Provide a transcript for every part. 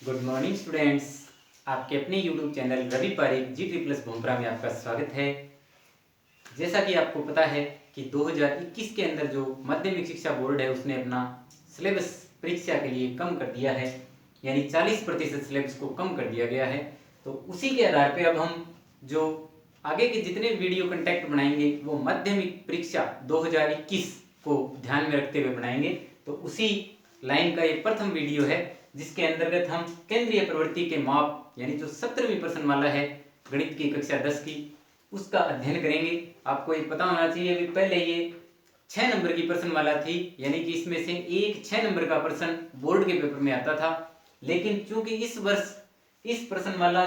Good morning students. आपके अपने YouTube channel Ravi Pareek जी3+ Bhomra में आपका स्वागत है। जैसा कि आपको पता है कि 2021 के अंदर जो माध्यमिक शिक्षा बोर्ड है उसने अपना सिलेबस परीक्षा के लिए कम कर दिया है, यानी 40% सिलेबस को कम कर दिया गया है। तो उसी के आधार पे अब हम जो आगे के जितने वीडियो कंटेंट बनाएंगे वो माध्यमिक परीक्षा 2021 को ध्यान में रखते हुए बनाएंगे। तो उसी लाइन का ये प्रथम वीडियो है जिसके अंतर्गत हम केंद्रीय प्रवृत्ति के माप यानी जो 17वीं प्रश्नमाला है गणित की कक्षा 10 की उसका अध्ययन करेंगे। आपको ये पता होना चाहिए कि पहले ये 6 नंबर की प्रश्नमाला थी, यानी कि इसमें से एक 6 नंबर का प्रश्न बोर्ड के पेपर में आता था। लेकिन चूंकि इस वर्ष इस प्रश्नमाला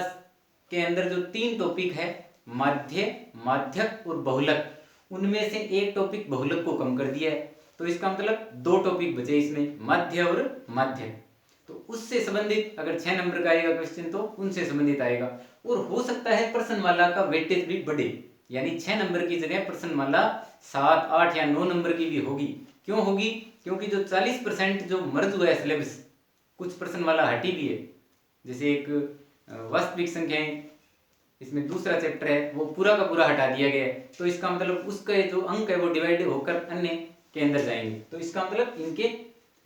के अंदर जो 3 टॉपिक है माध्य, माध्यक और बहुलक, उनमें से एक टॉपिक बहुलक को कम कर दिया है। तो इसका मतलब 2 टॉपिक बचे इसमें, माध्य और माध्यक। तो उससे संबंधित अगर 6 नंबर का आएगा क्वेश्चन तो उनसे संबंधित आएगा। और हो सकता है प्रश्नमाला का वेटेज भी बढ़े, यानी 6 नंबर की जगह प्रश्नमाला 7, 8 या 9 नंबर की भी होगी। क्यों होगी? क्योंकि जो 40% जो मर्ज हुआ है सिलेबस, कुछ प्रश्नमाला हटी भी है। जैसे एक वास्तविक संख्याएं, इसमें दूसरा चैप्टर है, वो पूरा का पूरा हटा दिया गया है। तो इसका मतलब उसका जो अंक है वो डिवाइड होकर अन्य के अंदर जाएंगे। तो इसका मतलब इनके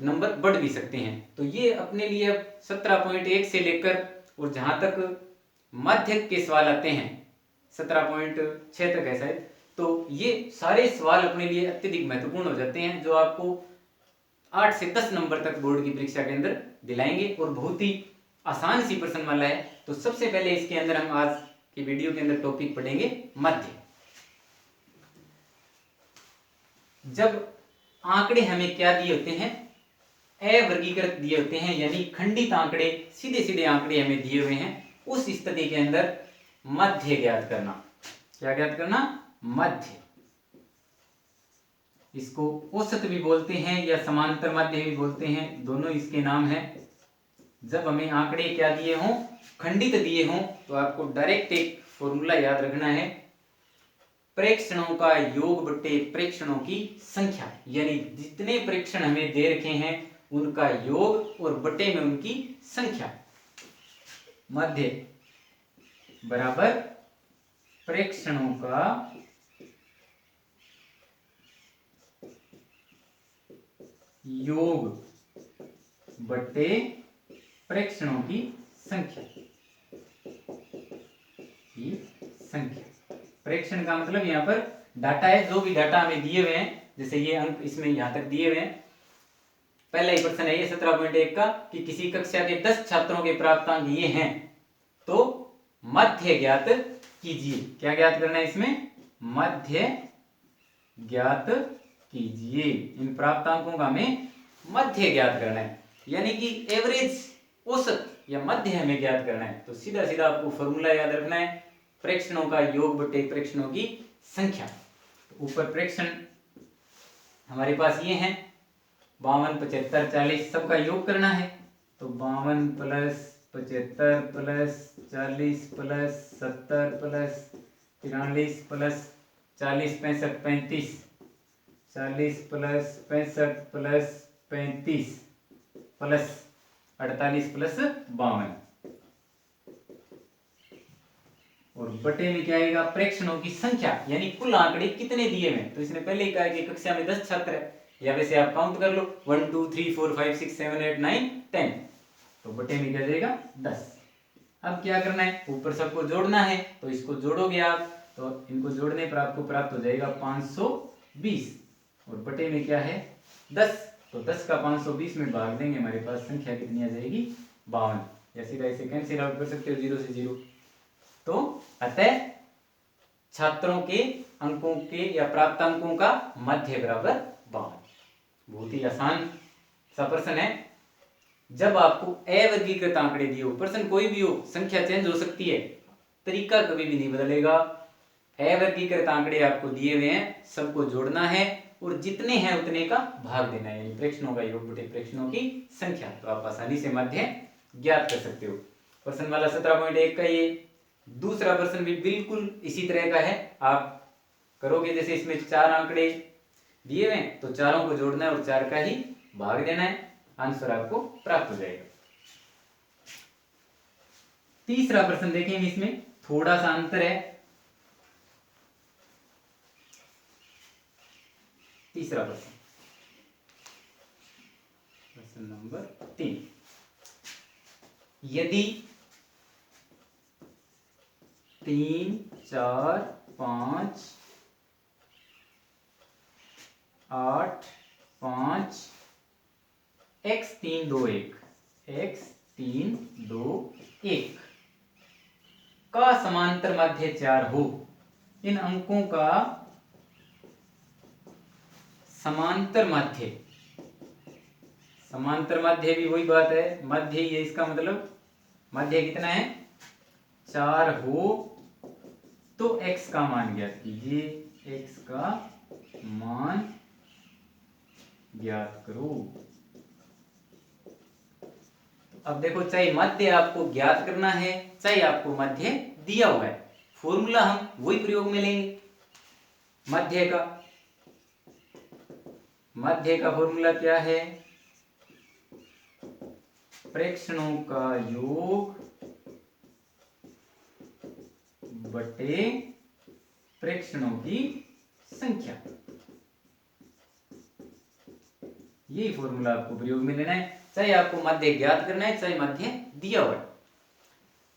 नंबर बढ़ भी सकते हैं। तो ये अपने लिए अब 17.1 से लेकर और जहां तक माध्यक के सवाल आते हैं 17.6 तक है शायद, तो ये सारे सवाल अपने लिए अत्यधिक महत्वपूर्ण हो जाते हैं, जो आपको 8 से 10 नंबर तक बोर्ड की परीक्षा के अंदर दिलाएंगे और बहुत ही आसान सी प्रश्नमाला है। तो सबसे पहले इसके अंदर हम आज की वीडियो के अंदर टॉपिक पढ़ेंगे माध्य। जब आंकड़े हमें क्या दिए होते हैं, अवर्गीकृत दिए होते हैं, यानी खंडित आंकड़े, सीधे सीधे आंकड़े हमें दिए हुए हैं, उस स्थिति के अंदर मध्य ज्ञात करना। क्या ज्ञात करना? मध्य। इसको औसत भी बोलते हैं या समांतर माध्य भी बोलते हैं, दोनों इसके नाम हैं। जब हमें आंकड़े क्या दिए हों, खंडित दिए हों, तो आपको डायरेक्ट एक फॉर्मूला याद रखना है, प्रेक्षणों का योग बटे प्रेक्षणों की संख्या, यानी जितने प्रेक्षण हमें दे रखे हैं उनका योग और बटे में उनकी संख्या। मध्य बराबर प्रेक्षणों का योग बटे प्रेक्षणों की संख्या। प्रेक्षण का मतलब यहाँ पर डाटा है, जो भी डाटा हमें दिए हुए हैं, जैसे ये अंक इसमें यहां तक दिए हुए हैं। पहला ही प्रश्न है ये 17.1 का कि किसी कक्षा के 10 छात्रों के प्राप्तांक ये हैं तो मध्य ज्ञात कीजिए। क्या ज्ञात करना है इसमें? मध्य ज्ञात कीजिए। इन प्राप्तांकों का हमें मध्य ज्ञात करना है, यानी कि एवरेज, औसत या मध्य हमें ज्ञात करना है। तो सीधा सीधा आपको फॉर्मूला याद रखना है, प्रेक्षणों का योग बटे प्रेक्षणों की संख्या। तो ऊपर प्रेक्षण हमारे पास ये हैं 52, 75, 40, सबका योग करना है। तो 52 plus 75 plus 40 plus 70 plus 43 plus 40 65 35, 40 plus 65 plus 35 plus 48 plus 52, और बटे में क्या आएगा? प्रेक्षणों की संख्या, यानी कुल आंकड़े कितने दिए हुए। तो इसने पहले ही कहा कि कक्षा में 10 छात्र है, या वैसे आप काउंट कर लो 1 2 3 4 5 6 7 8 9 10, तो बटे में क्या जाएगा? 10। अब क्या करना है? ऊपर सबको जोड़ना है, तो इसको जोड़ोगे आप, तो इनको जोड़ने पर आपको प्राप्त हो जाएगा 520, और बटे में क्या है? 10। तो 10 का 520 में भाग देंगे, हमारे पास संख्या कितनी आ जाएगी? 52, या सीधा इसे कैंसिल आउट कर सकते हो 0 से 0। तो अतः छात्रों के अंकों के या प्राप्तांकों का मध्य बराबर 52। बहुत ही आसान सा प्रश्न है। जब आपको अवर्गीकृत आंकड़े दिए हो, प्रश्न कोई भी हो, संख्या चेंज हो सकती है, तरीका कभी भी नहीं बदलेगा। अवर्गीकृत आंकड़े आपको दिए हुए हैं, सबको जोड़ना है और जितने हैं उतने का भाग देना है, यानी प्रेक्षणों का योग बटे प्रेक्षणों की संख्या। तो आप आसानी से मध्य ज्ञात कर सकते हो। प्रश्नमाला 17.1 का ये दूसरा प्रश्न भी बिल्कुल इसी तरह का है। आप करोगे जैसे इसमें 4 आंकड़े दिए हुए हैं, तो चारों को जोड़ना है और 4 का ही भाग देना है, आंसर आपको प्राप्त हो जाएगा। तीसरा प्रश्न देखेंगे, इसमें थोड़ा सा अंतर है। तीसरा प्रश्न, प्रश्न नंबर 3, यदि 3, 4, 5, 8, 5, x 3, 2, 1, x 3, 2, 1 का समांतर माध्य 4 हो, इन अंकों का समांतर माध्य, समांतर माध्य भी वही बात है, मध्य ही है, इसका मतलब मध्य कितना है 4 हो तो x का मान ज्ञात कीजिए, x का मान ज्ञात करो। अब देखो, चाहे मध्य आपको ज्ञात करना है, चाहे आपको मध्य दिया हुआ है, फॉर्मूला हम वही प्रयोग में लेंगे। मध्य का फॉर्मूला क्या है, प्रेक्षणों का योग बटे प्रेक्षणों की संख्या, यही फॉर्मूला आपको प्रयोग में लेना है, चाहे आपको मध्य ज्ञात करना है, चाहे मध्य दिया हुआ है।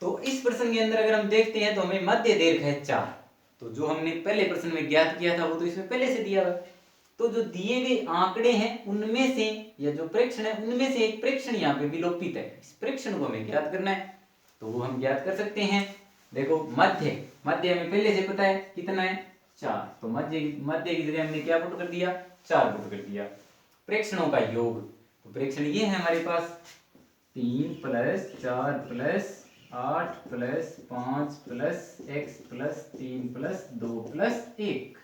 तो इस प्रश्न के अंदर अगर हम देखते हैं तो हमें मध्य दे रखा है 4, तो जो हमने पहले प्रश्न में ज्ञात किया था वो तो इसमें पहले से दिया हुआ है। तो जो दिए गए आंकड़े हैं उनमें से, या जो प्रेक्षण है उनमें से एक प्रेक्षण यहाँ पे विलोपित है, इस प्रेक्षण को हमें ज्ञात करना है, तो वो हम ज्ञात कर सकते हैं। देखो मध्य हमें पहले से पता है कितना है 4, तो मध्य की जगह हमने क्या पुट कर दिया 4 पुट कर दिया। प्रेक्षणों का योग, तो प्रेक्षण ये है हमारे पास 3 + 4 + 8 + 5 + x + 3 + 2 + 1।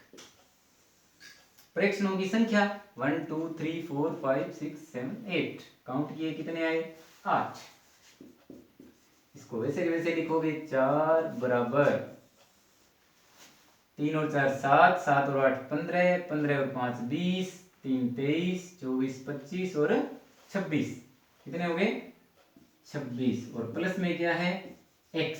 प्रेक्षणों की संख्या 1 2 3 4 5 6 7 8, काउंट किए कितने आए 8। इसको वैसे के वैसे लिखोगे 4 बराबर 3 और 4 7, 7 और 8 15, 15 और 5 20, 3 23, 24 25 और 26, कितने हो गए 26। और प्लस में क्या है x,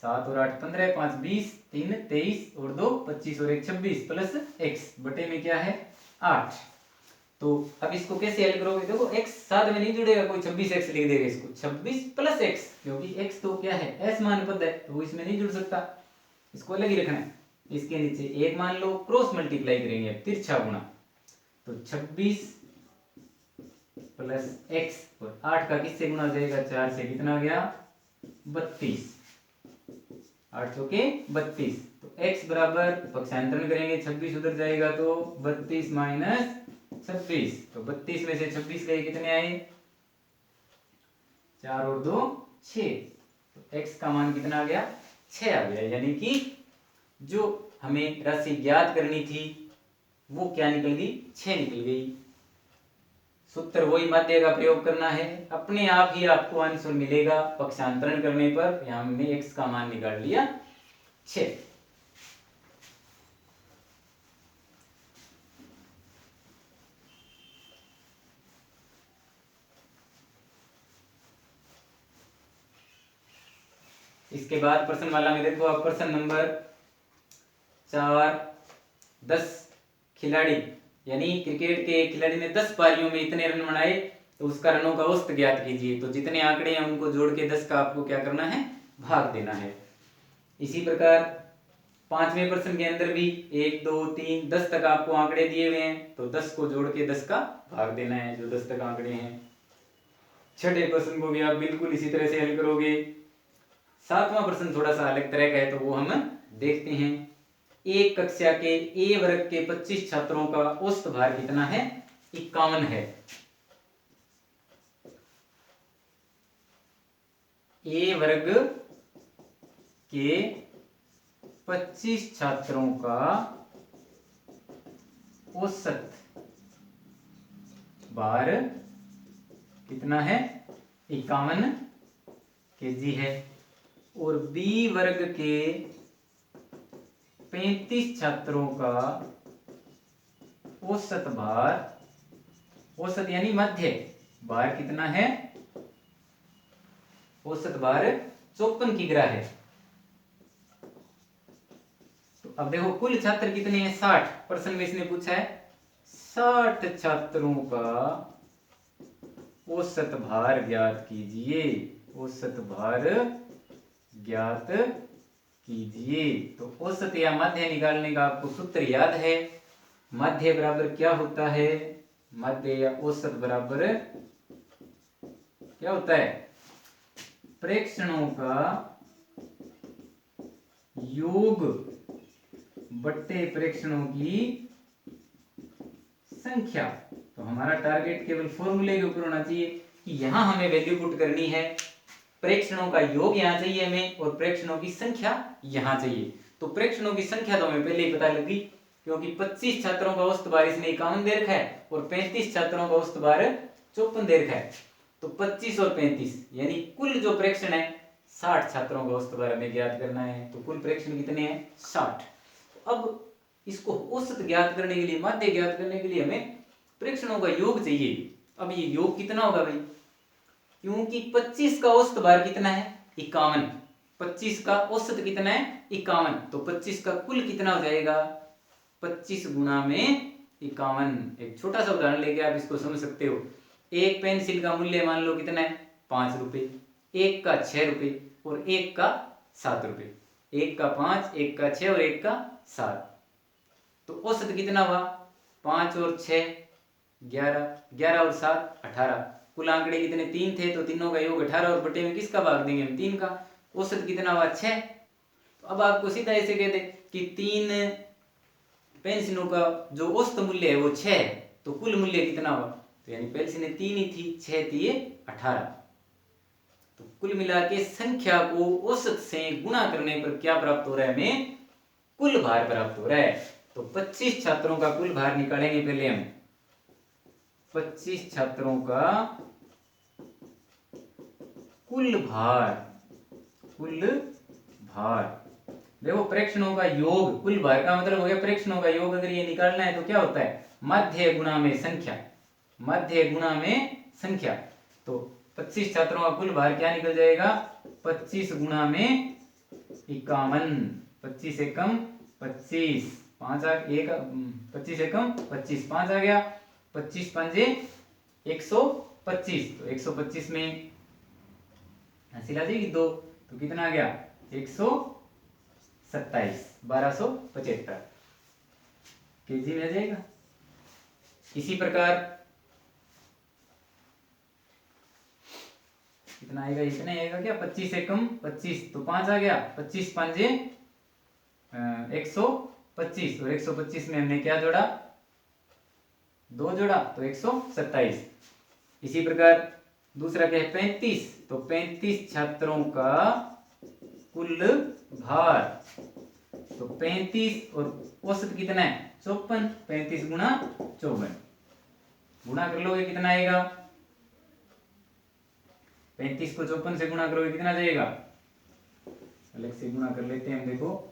7 और 8 15, 5 20, 3 23 और 2 25 और 1 26 प्लस x बटे में क्या है 8। तो अब इसको कैसे हल करोगे, देखो x साथ में नहीं जुड़ेगा, कोई 26x लिख देगा इसको, 26 + x, क्योंकि x तो क्या है असमान पद है तो इसमें नहीं जुड़ सकता, इसको अलग ही रखना है। इसके नीचे एक मान लो क्रॉस मल्टीप्लाई करेंगे, तिरछा गुणा, तो 26 + x और 8 का किससे गुणा हो जाएगा 4 से, कितना आ गया 32, 8 चौके 32। तो x बराबर पक्षांतरण करेंगे, 26 उधर जाएगा तो 32 - 26, तो 32 में से 26 गए कितने आए 4 और 2 6, तो x का मान कितना आ गया 6 आ गया। यानी कि जो हमें राशि ज्ञात करनी थी वो क्या निकल गई 6 निकल गई। सूत्र वही मध्य का प्रयोग करना है, अपने आप ही आपको आंसर मिलेगा पक्षांतरण करने पर। यहां हमने x का मान निकाल लिया 6। इसके बाद प्रश्नमाला में देखो आप, प्रश्न नंबर 4, 10 खिलाड़ी, यानी क्रिकेट के खिलाड़ी ने 10 पारियों में इतने रन बनाए तो उसका रनों का औसत ज्ञात कीजिए। तो जितने आंकड़े हैं उनको जोड़ के 10 का आपको क्या करना है भाग देना है। इसी प्रकार 5वें प्रश्न के अंदर भी 1 2 3 10 तक आपको आंकड़े दिए हुए हैं, तो 10 को जोड़ के 10 का भाग देना है, जो 10 तक आंकड़े हैं। 6ठे प्रश्न को भी आप बिल्कुल इसी तरह से हल करोगे। 7वां प्रश्न थोड़ा सा अलग तरह का है, तो वो हम देखते हैं। एक कक्षा के ए वर्ग के 25 छात्रों का औसत भार कितना है 51 है। ए वर्ग के 25 छात्रों का औसत भार कितना है 51 kg है। और बी वर्ग के 35 छात्रों का औसत भार, औसत यानी मध्य भार कितना है औसत भार 54 किग्रा है। तो अब देखो कुल छात्र कितने हैं 60, प्रश्न में इसने पूछा है 60 छात्रों का औसत भार ज्ञात कीजिए, औसत भार ज्ञात कीजिए। तो औसत या माध्य निकालने का आपको सूत्र याद है, माध्य बराबर क्या होता है, माध्य या औसत बराबर क्या होता है, प्रेक्षणों का योग बट्टे प्रेक्षणों की संख्या। तो हमारा टारगेट केवल फॉर्मूले के ऊपर होना चाहिए कि यहां हमें वैल्यू पुट करनी है, प्रेक्षणों का योग यहां चाहिए हमें और प्रेक्षणों की संख्या यहां चाहिए। तो प्रेक्षणों की संख्या तो हमें पहले ही पता लगी, क्योंकि 25 छात्रों का औसत भार इसने 51 दे रखा है और 35 छात्रों का औसत भार 54 दे रखा है। तो 25 और 35 यानी कुल जो प्रेक्षण है 60 छात्रों का औसत भार हमें ज्ञात करना है। तो कुल प्रेक्षण कितने हैं 60। अब इसको औसत ज्ञात करने के लिए, माध्य ज्ञात करने के लिए हमें प्रेक्षणों का योग चाहिए। अब ये योग कितना होगा भाई, क्योंकि 25 का औसत भार कितना है 51, 25 का औसत कितना है 51, तो 25 का कुल कितना हो जाएगा 25 गुना में 51। एक छोटा सा उदाहरण लेके आप इसको समझ सकते हो। एक पेंसिल का मूल्य मान लो कितना है 5 रुपए, एक का 6 रुपए और एक का 7 रुपए, एक का 5, एक का 6 और एक का 7। तो औसत कितना हुआ 5 और 6 11, 11 और 7 18। कुल आंकड़े कितने 3 थे, तो तीनों का योग 18 और बटे में किसका भाग देंगे हम 3 का। औसत कितना हुआ 6। तो अब आपको सीधा ऐसे कह दे कि 3 पेंसिलों का जो औसत मूल्य है वो 6 है, तो कुल मूल्य कितना हुआ, तो यानी पेंसिलें 3 ही थी, 6 थी ये 18। तो कुल मिला के संख्या को औसत से गुणा करने पर क्या प्राप्त हो रहा है हमें, कुल भार प्राप्त हो रहा है। तो 25 छात्रों का कुल भार निकालेंगे पहले हम, 25 छात्रों का कुल भार, कुल भार देखो प्रेक्षणों का योग, कुल भार का मतलब हो गया प्रेक्षणों का योग। अगर ये निकालना है तो क्या होता है माध्य गुणा में संख्या, माध्य गुणा में संख्या। तो 25 छात्रों का कुल भार क्या निकल जाएगा 25 गुणा में 51, 25 एकम 25, 5 आ एक 25 एकम 25, 5 आ गया, 25 पंजे 125, तो 125 में हंसी ला जाएगी 2, तो कितना आ गया 127, 1275 केजी में आ जाएगा। इसी प्रकार कितना आएगा, इतना आएगा क्या 25 एकम 25, तो 5 आ गया, 25 पंजे 125 और 125 में हमने क्या जोड़ा 2 जोड़ा, तो 127। इसी प्रकार दूसरा क्या है 35, तो 35 छात्रों का कुल भार, तो 35 और औसत कितना है 54, 35 गुणा 54 गुणा कर लोगे कितना आएगा, 35 को 54 से गुणा करोगे कितना जाएगा, अलग से गुणा कर लेते हैं हम। देखो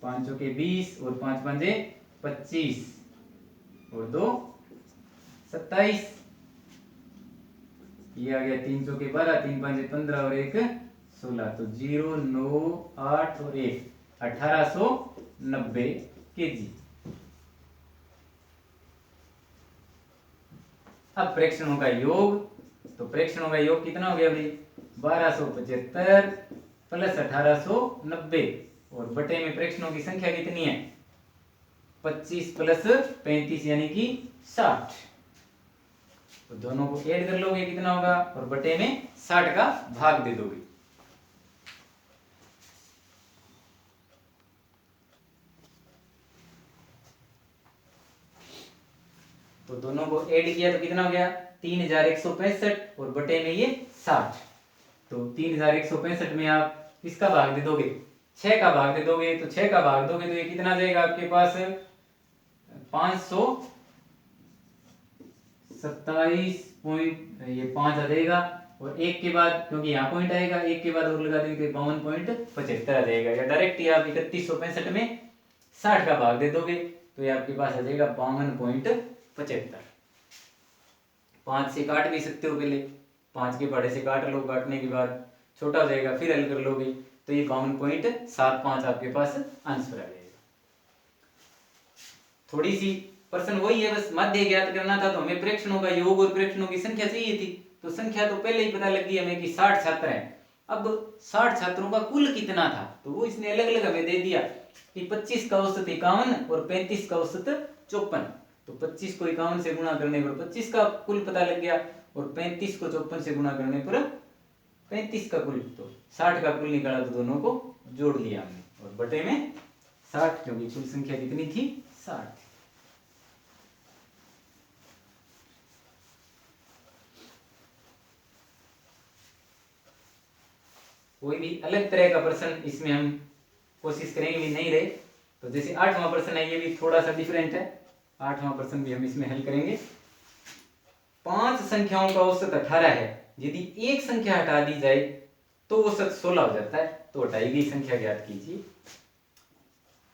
5 चौके 20 और 5 पंजे 25 और 2 27, ये आ गया 3 चौके 12, 3 पंजे 15 और 1 16, तो 0 9 8 और 1 1890 केजी। अब प्रेक्षणों का योग, तो प्रेक्षणों का योग कितना हो गया भाई 1275 प्लस 1890 और बटे में प्रेक्षणों की संख्या कितनी है 25 प्लस 35 यानी कि 60। तो दोनों को ऐड कर लोगे कितना होगा और बटे में 60 का भाग दे दोगे। तो दोनों को ऐड किया तो कितना हो गया 3165 और बटे में ये 60। तो 3165 में आप किसका भाग दे दोगे 6 का भाग दे दोगे, तो 6 का भाग दोगे तो ये कितना जाएगा आपके पास 527 पॉइंट, ये 5 आ जाएगा और एक के बाद क्योंकि यहाँ पॉइंट आएगा एक के बाद और लगा देंगे 52.75 आ जाएगा, या डायरेक्ट ही आप 3165 में 60 का भाग दे दोगे तो ये आपके पास आ जाएगा 52.75। 5 से काट भी सकते हो, पहले 5 के पहाड़े से काट लो, काटने के बाद छोटा हो जाएगा, फिर हल कर लोगे तो ये 52.75 आपके पास आंसर आ जाएगा। थोड़ी सी प्रश्न वही है, बस माध्य ज्ञात करना था तो हमें प्रेक्षणों का योग और प्रेक्षणों की संख्या चाहिए थी, तो संख्या तो पहले ही पता लग गई हमें कि 60 छात्र हैं। अब 60 छात्रों का कुल कितना था तो वो इसने अलग अलग हमें दे दिया कि 25 का औसत 51 और 35 का औसत 54। तो 25 को 51 से गुणा करने पर 25 का कुल पता लग गया और 35 को 54 से गुणा करने पर 35 का कुल, तो 60 का कुल निकाला तो दोनों को जोड़ लिया हमने और बटे में 60, क्योंकि कुल संख्या कितनी थी 60। कोई भी अलग तरह का प्रश्न इसमें हम कोशिश करेंगे भी नहीं रहे, तो जैसे 8वां प्रश्न है, ये भी थोड़ा सा डिफरेंट है। 8वां प्रश्न भी हम इसमें हल करेंगे। 5 संख्याओं का औसत 18 है, यदि एक संख्या हटा दी जाए तो औसत 16 हो जाता है, तो हटाई गई संख्या ज्ञात कीजिए।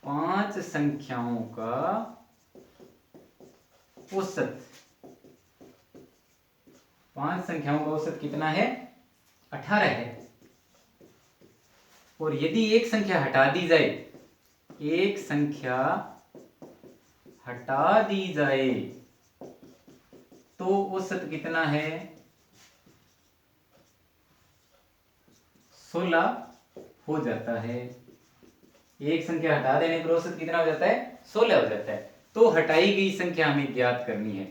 5 संख्याओं का औसत, 5 संख्याओं का औसत कितना है 18 है, और यदि एक संख्या हटा दी जाए, एक संख्या हटा दी जाए तो औसत कितना है 16 हो जाता है। एक संख्या हटा देने पर औसत कितना हो जाता है 16 हो जाता है। तो हटाई गई संख्या हमें ज्ञात करनी है,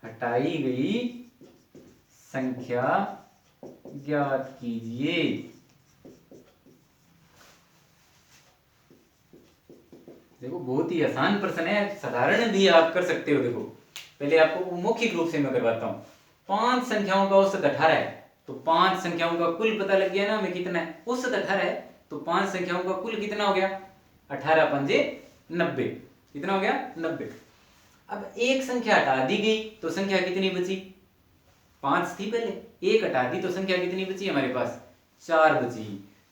हटाई गई संख्या ज्ञात कीजिए। देखो बहुत ही आसान प्रश्न है, साधारण भी आप कर सकते हो। देखो पहले आपको मौखिक रूप से मैं करवाता हूँ। 5 संख्याओं का औसत 18 है, तो 5 संख्याओं का कुल पता लग गया ना हमें कितना है, औसत 18 है, तो 5 संख्याओं का कुल कितना हो गया 18 पंजे 90, कितना हो गया 90। अब एक संख्या हटा दी गई तो संख्या कितनी बची 5 थी पहले, एक हटा दी तो संख्या कितनी बची हमारे पास 4 बची।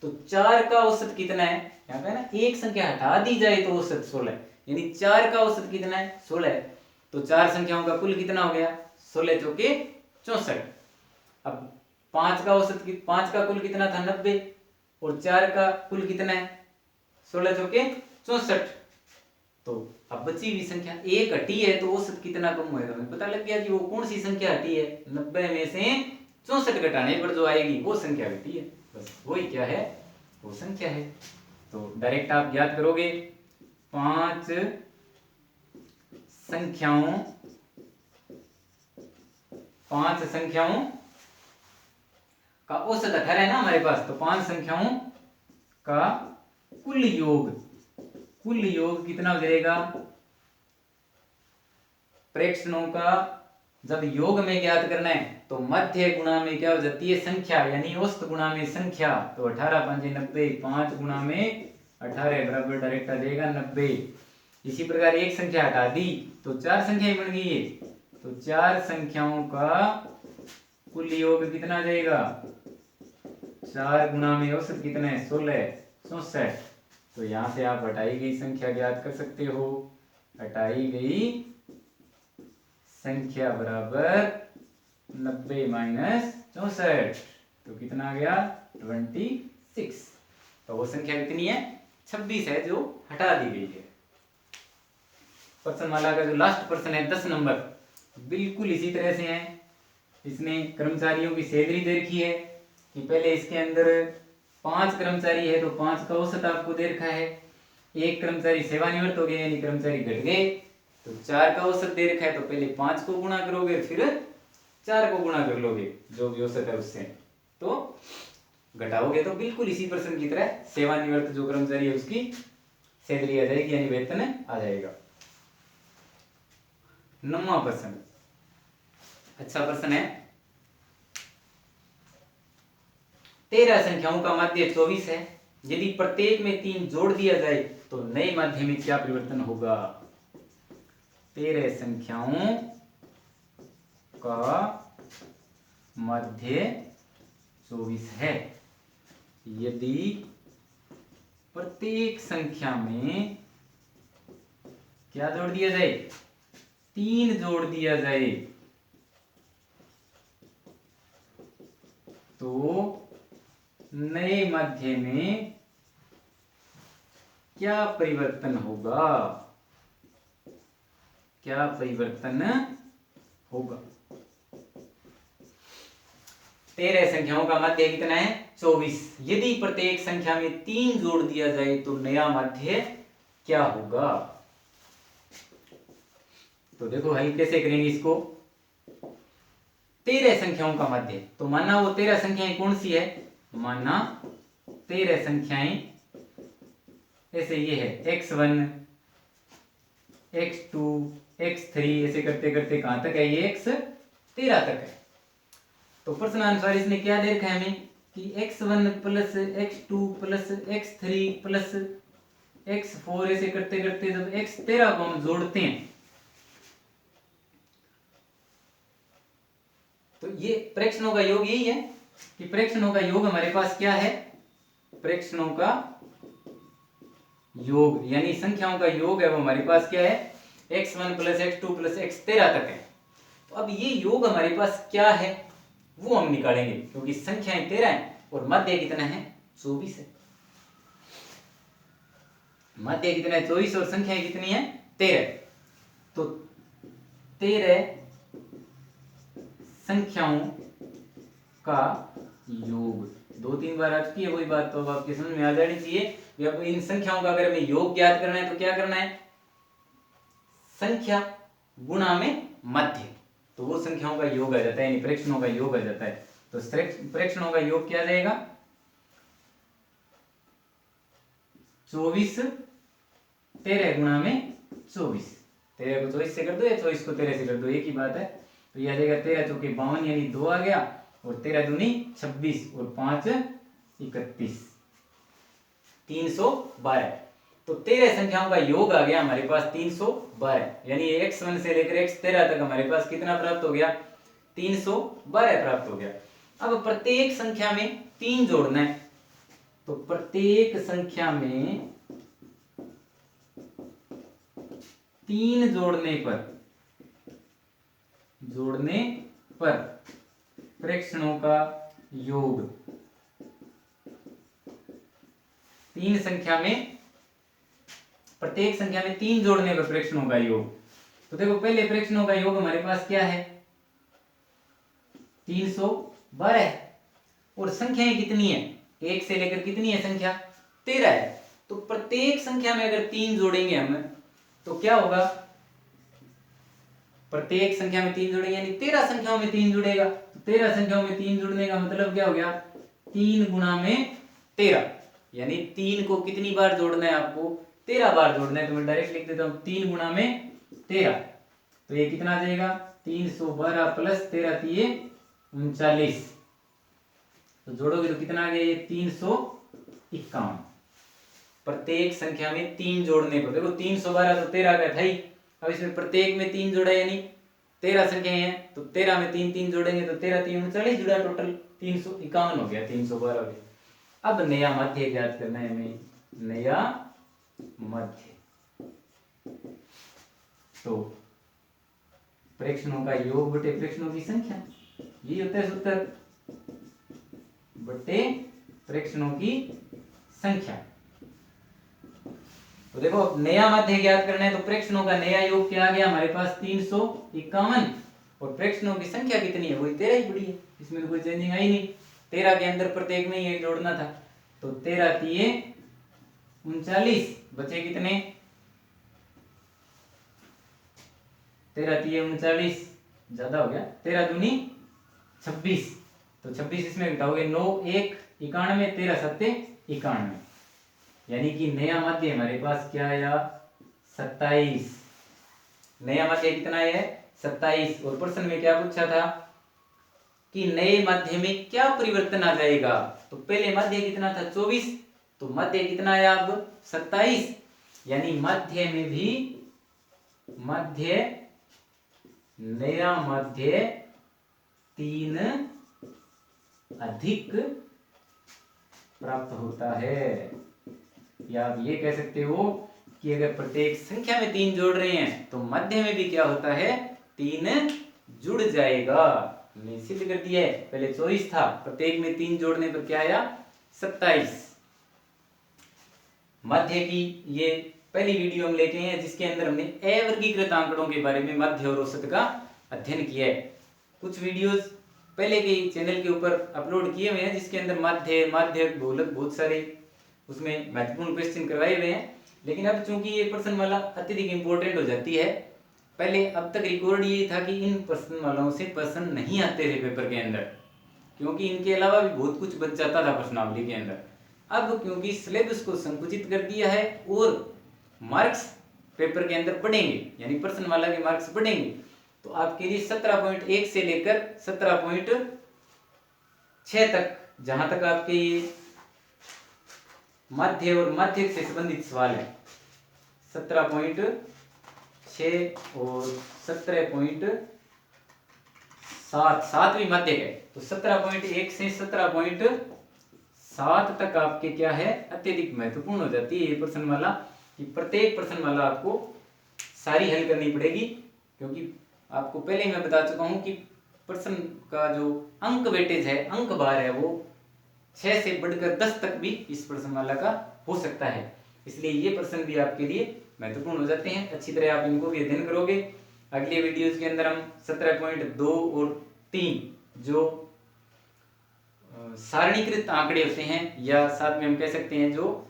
तो 4 का औसत कितना है, यहाँ पे ना एक संख्या हटा दी जाए तो औसत 16, यानी 4 का औसत कितना है 16 है, तो 4 संख्याओं का कुल कितना हो गया 16 चौके 64। अब 5 का औसत 5 का कुल कितना था 90, और 4 का कुल कितना है 16 चौके 64। तो अब बची हुई संख्या एक हटी है तो औसत कितना कम होएगा, हमें पता लग गया कि वो कौन सी संख्या हटी है, 90 में से 64 घटाने पर जो आएगी वो संख्या घटी है, बस वही क्या है वो संख्या है। तो डायरेक्ट आप याद करोगे 5 संख्याओं का औसत 18 है ना हमारे पास, तो 5 संख्याओं का कुल योग कितना हो जाएगा, प्रेक्षणों का जब योग में ज्ञात करना है तो मध्य गुणा में क्या हो जाती है संख्या, यानी औसत गुणा में संख्या, तो 18 पंजे 90, 5 गुणा में 18 बराबर डायरेक्ट आ जाएगा 90। इसी प्रकार एक संख्या हटा दी तो 4 संख्याएं बन गई है, तो 4 संख्याओं का कुल योग कितना आ जाएगा, 4 गुणा में औसत कितना है 16 64। तो यहां से आप हटाई गई संख्या ज्ञात कर सकते हो, हटाई गई संख्या बराबर 90 माइनस 64, तो कितना आ गया 26। तो वो संख्या कितनी है 26 है जो हटा दी गई है। प्रश्नमाला का जो लास्ट प्रश्न है 10 नंबर, बिल्कुल इसी तरह से है। इसने कर्मचारियों की सैलरी दे रखी है कि पहले इसके अंदर 5 कर्मचारी है तो 5 का औसत आपको दे रखा है, एक कर्मचारी सेवानिवृत्त हो गए यानी कर्मचारी घट गए, तो 4 का औसत दे रखा है, तो पहले 5 को गुणा करोगे फिर 4 को गुणा कर लोगे जो भी औसत है उससे, तो घटाओगे तो बिल्कुल इसी प्रश्न की तरह सेवानिवृत्त जो कर्मचारी है उसकी सैलरी आ जाएगी यानी वेतन आ जाएगा। 9वां प्रश्न अच्छा प्रश्न है। 13 संख्याओं का माध्य 24 है, यदि प्रत्येक में 3 जोड़ दिया जाए तो नए माध्य में क्या परिवर्तन होगा। 13 संख्याओं का माध्य 24 है, यदि प्रत्येक संख्या में क्या जोड़ दिया जाए 3 जोड़ दिया जाए तो 9 नए मध्य में क्या परिवर्तन होगा, क्या परिवर्तन होगा। 13 संख्याओं का मध्य कितना है 24। यदि प्रत्येक संख्या में 3 जोड़ दिया जाए तो नया मध्य क्या होगा। तो देखो हल कैसे करेंगे इसको। 13 संख्याओं का मध्य, तो माना वो 13 संख्याएं कौन सी है, माना 13 संख्याएं ऐसे ये है x1 x2 x3 ऐसे करते करते कहां तक है, ये x13 तक है। तो प्रश्नानुसार इसने क्या दे रखा है हमें कि x1 plus x2 plus x3 plus x4 ऐसे करते करते जब x13 को हम जोड़ते हैं तो ये प्रेक्षणों का योग यही है कि प्रेक्षणों का योग हमारे पास क्या है, प्रेक्षणों का योग यानी संख्याओं का योग है वो हमारे पास क्या है x1 plus x2 plus x13 तक है। तो अब ये योग हमारे पास क्या है वो हम निकालेंगे, क्योंकि संख्याएं 13 है और मध्य कितना है 24 है। मध्य कितना है 24 और संख्याएं कितनी है 13। तो 13 संख्याओं का योग, 2-3 बार आ चुकी है वही बात, तो अब आपके समझ में आ जानी चाहिए। अब इन संख्याओं का अगर हमें योग ज्ञात करना है तो क्या करना है, संख्या गुणा में मध्य, तो वो संख्याओं का योग आ जाता है यानी प्रेक्षणों का योग आ जाता है। तो प्रेक्षणों का योग क्या जाएगा 24 13 गुणा में 24, 13 को 24 से कर दो या 24 को 13 से कर दो एक ही बात है। तो यह आ जाएगा 13 चौके 52 यानी 2 आ गया और 13 दूनी 26 और 5 31 312। तो 13 संख्याओं का योग आ गया हमारे पास 312 यानी x1 से लेकर x13 तक हमारे पास कितना प्राप्त हो गया 312 प्राप्त हो गया। अब प्रत्येक संख्या में 3 जोड़ना है, तो प्रत्येक संख्या में 3 जोड़ने पर प्रेक्षणों का योग, 3 संख्या में प्रत्येक संख्या में 3 जोड़ने पर प्रेक्षणों का योग। तो देखो पहले प्रेक्षणों का योग हमारे पास क्या है 312 और संख्याएं कितनी है 1 से लेकर कितनी है संख्या 13 है। तो प्रत्येक संख्या में अगर 3 जोड़ेंगे हम तो क्या होगा, प्रत्येक संख्या में 3 जोड़ेंगे यानी 13 संख्याओं में 3 जुड़ेगा। तो 13 संख्याओं में 3 जुड़ने का मतलब क्या हो गया 3 गुणा में 13 यानी 3 को कितनी बार जोड़ना है आपको 13 बार जोड़ना है। तो मैं डायरेक्ट लिख देता हूं 3 गुणा में 13, तो ये कितना आ जाएगा 312 प्लस 13 थी 39, तो जोड़ोगे तो कितना आ गया ये 351। प्रत्येक संख्या में 3 जोड़ने पर देखो 312 तो 13 का था ही, अब इसमें प्रत्येक में 3 जोड़ा यानी 13 संख्याएं हैं तो 13 में 3 जोड़ेंगे तो 13 3 39 जुड़ा, टोटल 351 हो गया 312 हो गया। अब नया मध्य ज्ञात करना है हमें, नया मध्य। तो प्रेक्षणों का योग बटे प्रेक्षणों की संख्या, ये होता है सूत्र बटे प्रेक्षणों की संख्या। तो देखो नया मध्य ज्ञात करना है तो प्रेक्षणों का नया योग क्या आ गया हमारे पास 351 और प्रेक्षणों की संख्या कितनी है वही 13 ही पड़ी है, इसमें तो कोई चेंजिंग आई नहीं। 13 के अंदर प्रत्येक में ही एक जोड़ना था, तो 13 थी 39, बचे कितने 13 थी 39 ज्यादा हो गया, 13 दूनी 26, तो 26 इसमें घटाओगे 9 1 91, 13 7 91 यानी कि नया मध्य हमारे पास क्या आया 27। नया मध्य कितना है 27। और प्रश्न में क्या पूछा था कि नए मध्य में क्या परिवर्तन आ जाएगा, तो पहले मध्य कितना था 24, तो मध्य कितना आया अब 27 यानी मध्य में भी नया मध्य 3 अधिक प्राप्त होता है। या आप ये कह सकते हो कि अगर प्रत्येक संख्या में 3 जोड़ रहे हैं तो मध्य में भी क्या होता है 3 जुड़ जाएगा। हमने सिद्ध कर दिया है, पहले 24 था, प्रत्येक में 3 जोड़ने पर क्या आया 27। मध्य की ये पहली वीडियो हम लेके हैं जिसके अंदर हमने अवर्गीकृत आंकड़ों के बारे में मध्य और औसत का अध्ययन किया है। कुछ वीडियोस पहले के चैनल के ऊपर अपलोड किए हुए हैं जिसके अंदर माध्य बहुलक बहुत सारे उसमें महत्वपूर्ण क्वेश्चन करवाए हुए हैं। लेकिन अब चूंकि ये प्रश्नमाला अत्यधिक इंपॉर्टेंट हो जाती है, पहले अब तक रिकॉर्ड ये था कि इन प्रश्नमालाओं से प्रश्न नहीं आते थे पेपर के अंदर, क्योंकि इनके अलावा भी बहुत कुछ बच जाता था प्रश्नावली के अंदर। अब क्योंकि सिलेबस को संकुचित कर दिया है और मार्क्स पेपर के अंदर बढ़ेंगे, यानी प्रश्नमाला के मार्क्स बढ़ेंगे, तो आपके लिए 17.1 से लेकर 17.6 तक, जहां तक आपके ये माध्य और माध्यक से संबंधित सवाल है, 17.6 और 17.7, 7 भी माध्यक है, तो 17.1 से 17.7 तक आपके क्या है, अत्यधिक महत्वपूर्ण हो जाती है ये प्रश्नमाला, कि प्रत्येक प्रश्नमाला आपको सारी हल करनी पड़ेगी। क्योंकि आपको पहले मैं बता चुका हूं कि प्रश्न का जो अंक वेटेज है, अंक भार है, वो 6 से बढ़कर 10 तक भी इस प्रश्नमाला का हो सकता है। इसलिए ये प्रश्न भी आपके लिए महत्वपूर्ण हो जाते हैं। अच्छी तरह आप इनको भी अध्ययन करोगे। अगले वीडियोस के अंदर हम 17.2 और 3 जो सारणीकृत आंकड़े होते हैं, या साथ में हम कह सकते हैं जो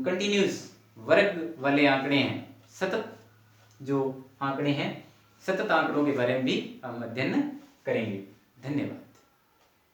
कंटिन्यूस वर्ग वाले आंकड़े हैं, सतत जो आंकड़े हैं, सतत आंकड़ों के बारे में भी हम अध्ययन करेंगे। धन्यवाद।